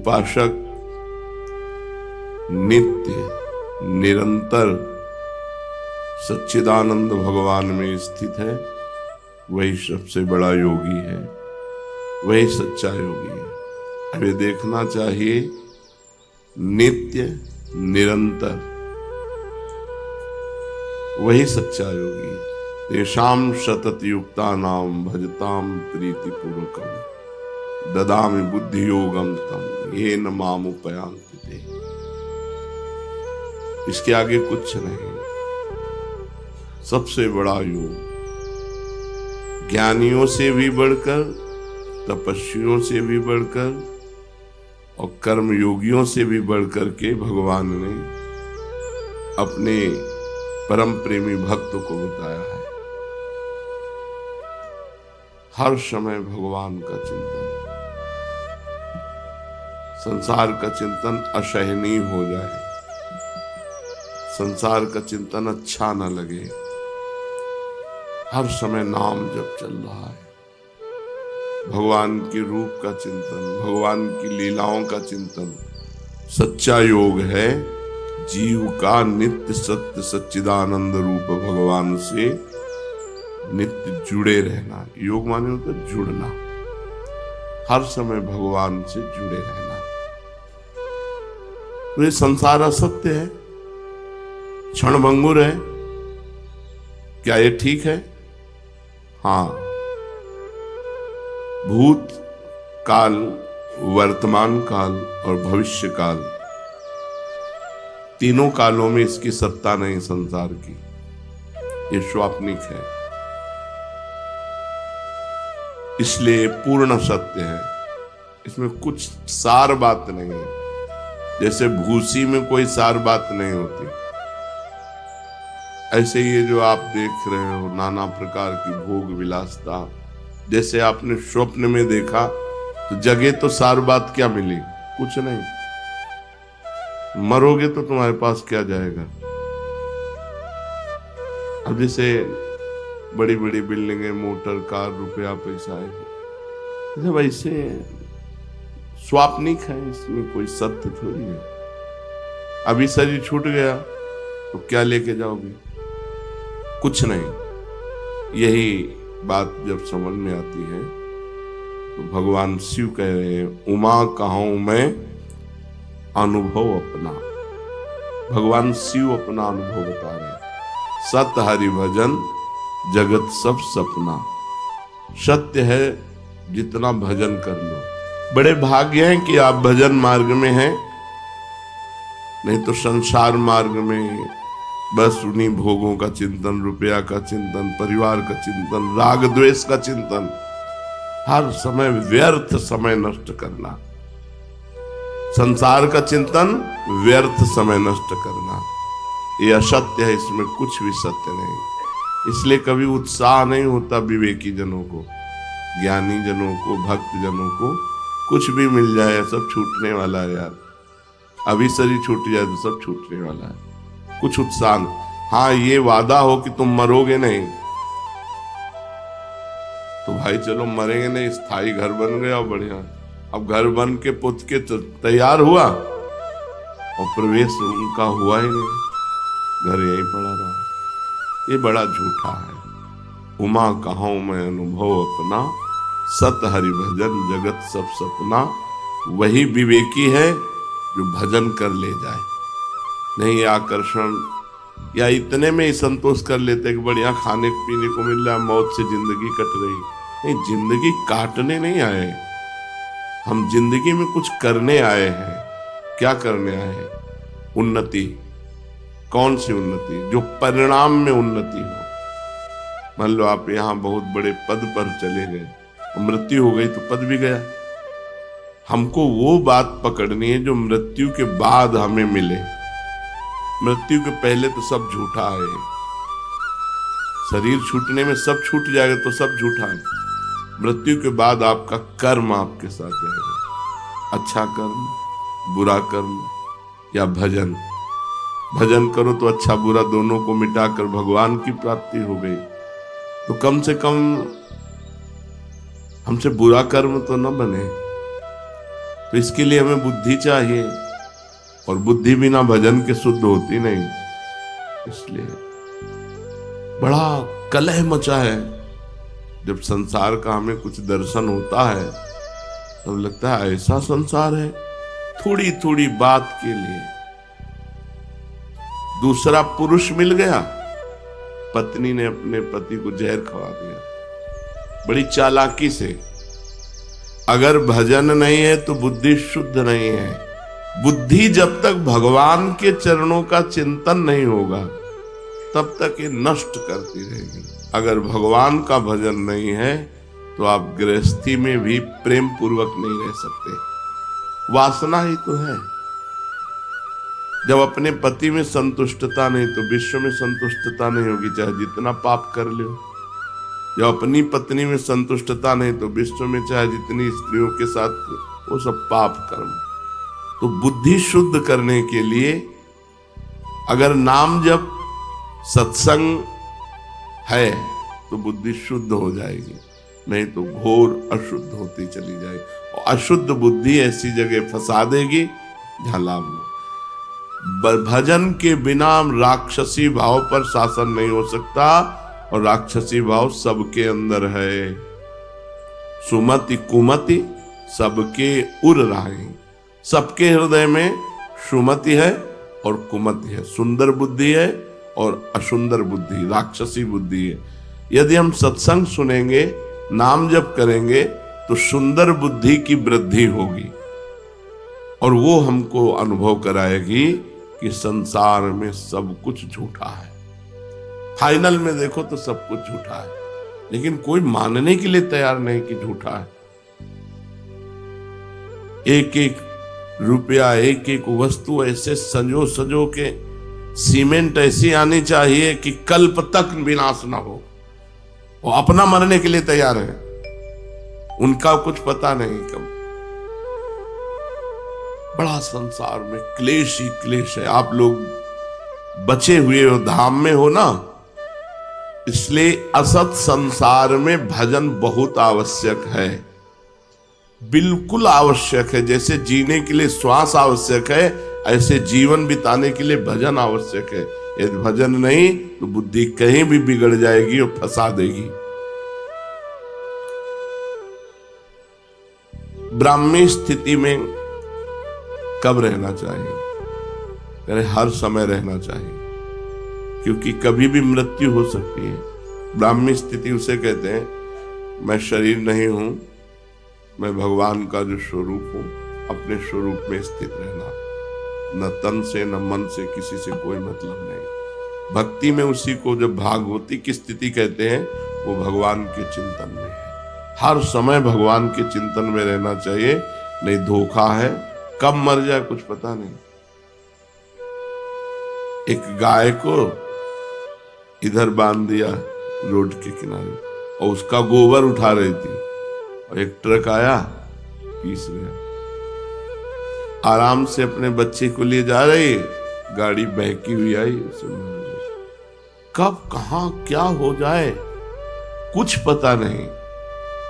उपासक नित्य निरंतर सच्चिदानंद भगवान में स्थित है, वही सबसे बड़ा योगी है, वही सच्चा योगी है। हमें देखना चाहिए नित्य निरंतर, वही सच्चा योगी है। तेषाम सतत युक्ता नाम भजताम प्रीति पूर्वकम ददामि बुद्धि योगम तम ये न माम उपयांति ते। इसके आगे कुछ नहीं, सबसे बड़ा योग, ज्ञानियों से भी बढ़कर, तपस्वियों से भी बढ़कर और कर्म योगियों से भी बढ़कर के भगवान ने अपने परम प्रेमी भक्त को बताया है। हर समय भगवान का चिंतन, संसार का चिंतन असहनीय हो जाए, संसार का चिंतन अच्छा न लगे, हर समय नाम जप चल रहा है, भगवान के रूप का चिंतन, भगवान की लीलाओं का चिंतन। सच्चा योग है जीव का नित्य सत्य सच्चिदानंद रूप भगवान से नित्य जुड़े रहना। योग माने होता है जुड़ना, हर समय भगवान से जुड़े रहना। तो ये संसार असत्य है, क्षणभंगुर है, क्या ये ठीक है? हाँ, भूत काल, वर्तमान काल और भविष्य काल, तीनों कालों में इसकी सत्ता नहीं संसार की, ये स्वाप्निक है, इसलिए पूर्ण सत्य है, इसमें कुछ सार बात नहीं है। जैसे भूसी में कोई सार बात नहीं होती, ऐसे ये जो आप देख रहे हो नाना प्रकार की भोग विलासता, जैसे आपने स्वप्न में देखा तो जगह तो सार बात क्या मिली? कुछ नहीं। मरोगे तो तुम्हारे पास क्या जाएगा? अब जैसे बड़ी बड़ी बिल्डिंगें, मोटर, कार, रुपया, पैसा है, वैसे स्वाप्निक है, इसमें कोई सत्य थोड़ी है। अभी शरीर छूट गया तो क्या लेके जाओगे? कुछ नहीं। यही बात जब समझ में आती है तो भगवान शिव कह रहे हैं, उमा कहूं मैं अनुभव अपना। भगवान शिव अपना अनुभव बता रहे हैं। सत हरि भजन जगत सब सपना। सत्य है, जितना भजन कर लो। बड़े भाग्य हैं कि आप भजन मार्ग में हैं, नहीं तो संसार मार्ग में बस उन्हीं भोगों का चिंतन, रुपया का चिंतन, परिवार का चिंतन, राग द्वेष का चिंतन, हर समय व्यर्थ समय नष्ट करना। संसार का चिंतन, व्यर्थ समय नष्ट करना, ये असत्य है, इसमें कुछ भी सत्य नहीं। इसलिए कभी उत्साह नहीं होता विवेकी जनों को, ज्ञानी जनों को, भक्त जनों को। कुछ भी मिल जाए सब छूटने वाला है यार, अभी शरीर छूट जाए तो सब छूटने वाला है, कुछ उत्साह नहीं। हाँ, ये वादा हो कि तुम मरोगे नहीं, तो भाई चलो मरेंगे नहीं, स्थायी घर बन गया बढ़िया। अब घर बन के पुत के तैयार हुआ और प्रवेश उनका हुआ ही नहीं, घर यहीं पड़ा रहा। ये बड़ा झूठा है। उमा कहूं मैं अनुभव अपना, सत हरि भजन जगत सब सपना। वही विवेकी है जो भजन कर ले जाए, नहीं आकर्षण या इतने में ही संतोष कर लेते कि बढ़िया खाने पीने को मिल रहा है, मौत से जिंदगी कट रही। नहीं, जिंदगी काटने नहीं आए हम, जिंदगी में कुछ करने आए हैं। क्या करने आए हैं? उन्नति। कौन सी उन्नति? जो परिणाम में उन्नति हो। मान लो आप यहां बहुत बड़े पद पर चले गए, मृत्यु हो गई तो पद भी गया। हमको वो बात पकड़नी है जो मृत्यु के बाद हमें मिले। मृत्यु के पहले तो सब झूठा है। शरीर छूटने में सब छूट जाएगा तो सब झूठा है। मृत्यु के बाद आपका कर्म आपके साथ जाएगा, अच्छा कर्म, बुरा कर्म या भजन। भजन करो तो अच्छा बुरा दोनों को मिटाकर भगवान की प्राप्ति हो गई, तो कम से कम हमसे बुरा कर्म तो न बने। तो इसके लिए हमें बुद्धि चाहिए, और बुद्धि बिना भजन के शुद्ध होती नहीं। इसलिए बड़ा कलह मचा है। जब संसार का हमें कुछ दर्शन होता है तब लगता है ऐसा संसार है, थोड़ी थोड़ी बात के लिए। दूसरा पुरुष मिल गया, पत्नी ने अपने पति को जहर खवा दिया बड़ी चालाकी से। अगर भजन नहीं है तो बुद्धि शुद्ध नहीं है। बुद्धि जब तक भगवान के चरणों का चिंतन नहीं होगा तब तक ये नष्ट करती रहेगी। अगर भगवान का भजन नहीं है तो आप गृहस्थी में भी प्रेम पूर्वक नहीं रह सकते। वासना ही तो है। जब अपने पति में संतुष्टता नहीं तो विश्व में संतुष्टता नहीं होगी, चाहे जितना पाप कर लो। जब अपनी पत्नी में संतुष्टता नहीं तो विश्व में चाहे जितनी स्त्रियों के साथ, वो सब पाप कर्म। तो बुद्धि शुद्ध करने के लिए अगर नाम जब सत्संग है तो बुद्धि शुद्ध हो जाएगी, नहीं तो घोर अशुद्ध होती चली जाएगी। और अशुद्ध बुद्धि ऐसी जगह फंसा देगी जहां लाभ हो। भजन के बिना राक्षसी भाव पर शासन नहीं हो सकता, और राक्षसी भाव सबके अंदर है। सुमति कुमति सबके उर राही। सबके हृदय में सुमति है और कुमति है, सुंदर बुद्धि है और असुंदर बुद्धि, राक्षसी बुद्धि है। यदि हम सत्संग सुनेंगे, नाम जप करेंगे तो सुंदर बुद्धि की वृद्धि होगी, और वो हमको अनुभव कराएगी कि संसार में सब कुछ झूठा है। फाइनल में देखो तो सब कुछ झूठा है, लेकिन कोई मानने के लिए तैयार नहीं कि झूठा है। एक एक रुपया, एक एक वस्तु ऐसे सजो सजो के, सीमेंट ऐसी आनी चाहिए कि कल्प तक विनाश ना हो। वो अपना मरने के लिए तैयार है, उनका कुछ पता नहीं कब। बड़ा संसार में क्लेश ही क्लेश है। आप लोग बचे हुए हो, धाम में हो ना, इसलिए असत संसार में भजन बहुत आवश्यक है, बिल्कुल आवश्यक है। जैसे जीने के लिए श्वास आवश्यक है, ऐसे जीवन बिताने के लिए भजन आवश्यक है। यदि भजन नहीं तो बुद्धि कहीं भी बिगड़ जाएगी और फंसा देगी। ब्राह्मी स्थिति में कब रहना चाहिए? अरे हर समय रहना चाहिए, क्योंकि कभी भी मृत्यु हो सकती है। ब्राह्मी स्थिति उसे कहते हैं, मैं शरीर नहीं हूं, मैं भगवान का जो स्वरूप हूं, अपने स्वरूप में स्थित रहना। न तन से न मन से किसी से कोई मतलब नहीं। भक्ति में उसी को जब भागवती की स्थिति कहते हैं, वो भगवान के चिंतन में है। हर समय भगवान के चिंतन में रहना चाहिए, नहीं धोखा है, कब मर जाए कुछ पता नहीं। एक गाय को इधर बांध दिया रोड के किनारे, और उसका गोबर उठा रही थी, और एक ट्रक आया, पीस गया। आराम से अपने बच्चे को लिए जा रही, गाड़ी बहकी हुई आई, उसे मार गई। कब कहां क्या हो जाए कुछ पता नहीं,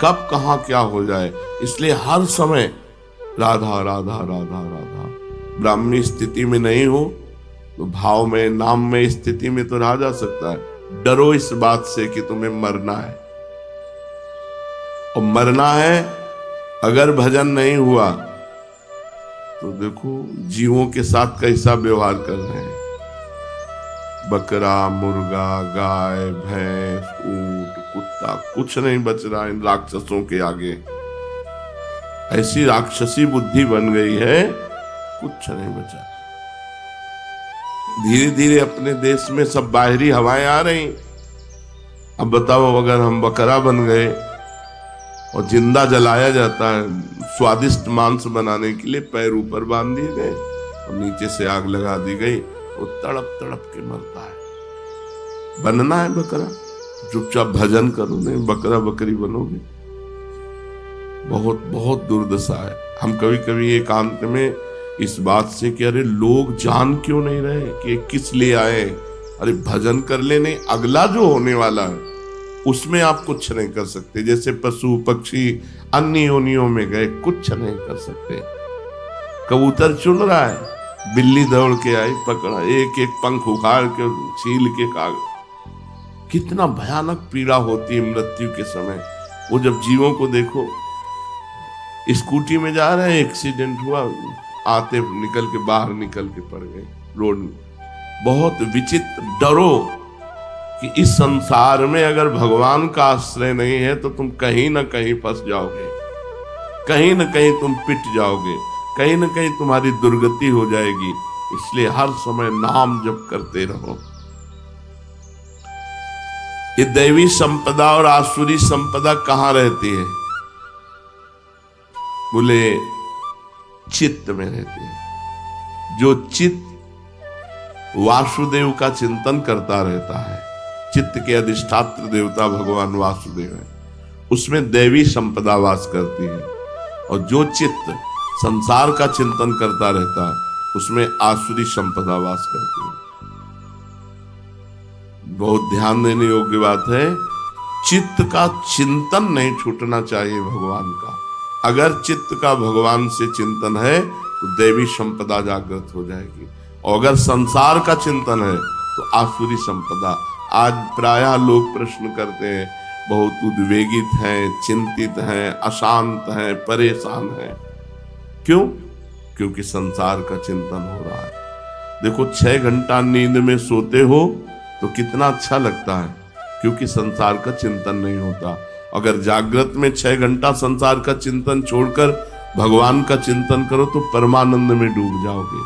कब कहां क्या हो जाए। इसलिए हर समय राधा राधा राधा राधा। ब्राह्मी स्थिति में नहीं हो तो भाव में, नाम में, स्थिति में तो रहा जा सकता है। डरो इस बात से कि तुम्हें मरना है, और मरना है अगर भजन नहीं हुआ तो देखो जीवों के साथ कैसा व्यवहार कर रहे हैं। बकरा, मुर्गा, गाय, भैंस, ऊंट, कुत्ता, कुछ नहीं बच रहा इन राक्षसों के आगे। ऐसी राक्षसी बुद्धि बन गई है, कुछ नहीं बचा। धीरे धीरे अपने देश में सब बाहरी हवाएं आ रही। अब बताओ, अगर हम बकरा बन गए और जिंदा जलाया जाता है, स्वादिष्ट मांस बनाने के लिए पैर ऊपर बांध दिए गए और नीचे से आग लगा दी गई, वो तड़प तड़प के मरता है। बनना है बकरा, चुपचाप भजन करो, नहीं बकरा बकरी बनोगे। बहुत बहुत दुर्दशा है। हम कभी कभी एकांत में इस बात से कि अरे लोग जान क्यों नहीं रहे कि किस लिए आए, अरे भजन कर ले, नहीं अगला जो होने वाला है उसमें आप कुछ नहीं कर सकते। जैसे पशु पक्षी अन्य योनियों में गए, कुछ नहीं कर सकते। कबूतर चुन रहा है, बिल्ली दौड़ के आई, पकड़ा, एक एक पंख उखाड़ के छील के खा गया। कितना भयानक पीड़ा होती है मृत्यु के समय। वो जब जीवों को देखो, स्कूटी में जा रहे हैं, एक्सीडेंट हुआ, आते निकल के बाहर निकल के पड़ गए रोड में। बहुत विचित्र। डरो कि इस संसार में अगर भगवान का आश्रय नहीं है तो तुम कहीं ना कहीं फंस जाओगे, कहीं ना कहीं तुम पिट जाओगे, कहीं ना कहीं तुम्हारी दुर्गति हो जाएगी। इसलिए हर समय नाम जप करते रहो। ये दैवी संपदा और आसुरी संपदा कहां रहती है? बोले चित्त में रहती है। जो चित्त वासुदेव का चिंतन करता रहता है, चित्त के अधिष्ठात्र देवता भगवान वासुदेव है, उसमें दैवी संपदा वास करती है। और जो चित्त संसार का चिंतन करता रहता है, उसमें आसुरी संपदा वास करती है। बहुत ध्यान देने योग्य बात है। चित्त का चिंतन नहीं छूटना चाहिए भगवान का। अगर चित्त का भगवान से चिंतन है तो दैवी संपदा जागृत हो जाएगी, और अगर संसार का चिंतन है तो आसुरी संपदा। आज प्रायः लोग प्रश्न करते हैं, बहुत उद्वेगित हैं, चिंतित हैं, अशांत हैं, परेशान हैं। क्यों? क्योंकि संसार का चिंतन हो रहा है। देखो, 6 घंटा नींद में सोते हो तो कितना अच्छा लगता है, क्योंकि संसार का चिंतन नहीं होता। अगर जागृत में 6 घंटा संसार का चिंतन छोड़कर भगवान का चिंतन करो तो परमानंद में डूब जाओगे।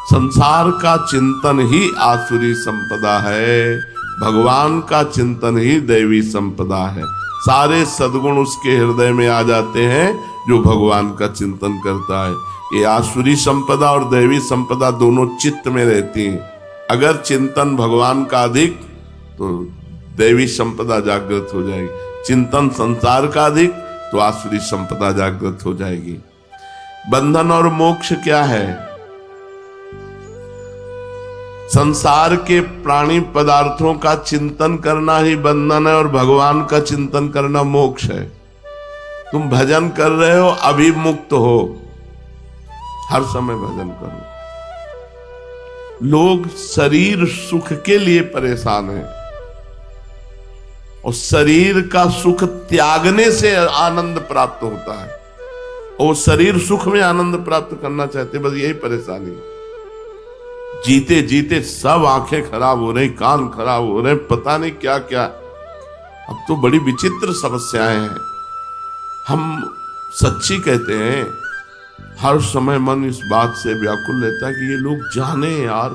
संसार का चिंतन ही आसुरी संपदा है, भगवान का चिंतन ही दैवी संपदा है। सारे सद्गुण उसके हृदय में आ जाते हैं जो भगवान का चिंतन करता है। ये आसुरी संपदा और दैवी संपदा दोनों चित्त में रहती हैं। अगर चिंतन भगवान का अधिक तो दैवी संपदा जागृत हो जाएगी, चिंतन संसार का अधिक तो आसुरी संपदा जागृत हो जाएगी। बंधन और मोक्ष क्या है? संसार के प्राणी पदार्थों का चिंतन करना ही बंधन है, और भगवान का चिंतन करना मोक्ष है। तुम भजन कर रहे हो, अभी मुक्त हो, हर समय भजन करो। लोग शरीर सुख के लिए परेशान हैं, और शरीर का सुख त्यागने से आनंद प्राप्त होता है, और शरीर सुख में आनंद प्राप्त करना चाहते, बस यही परेशानी। जीते जीते सब आंखें खराब हो रही, कान खराब हो रहे, पता नहीं क्या क्या। अब तो बड़ी विचित्र समस्याएं हैं। हम सच्ची कहते हैं, हर समय मन इस बात से व्याकुल रहता है कि ये लोग जाने यार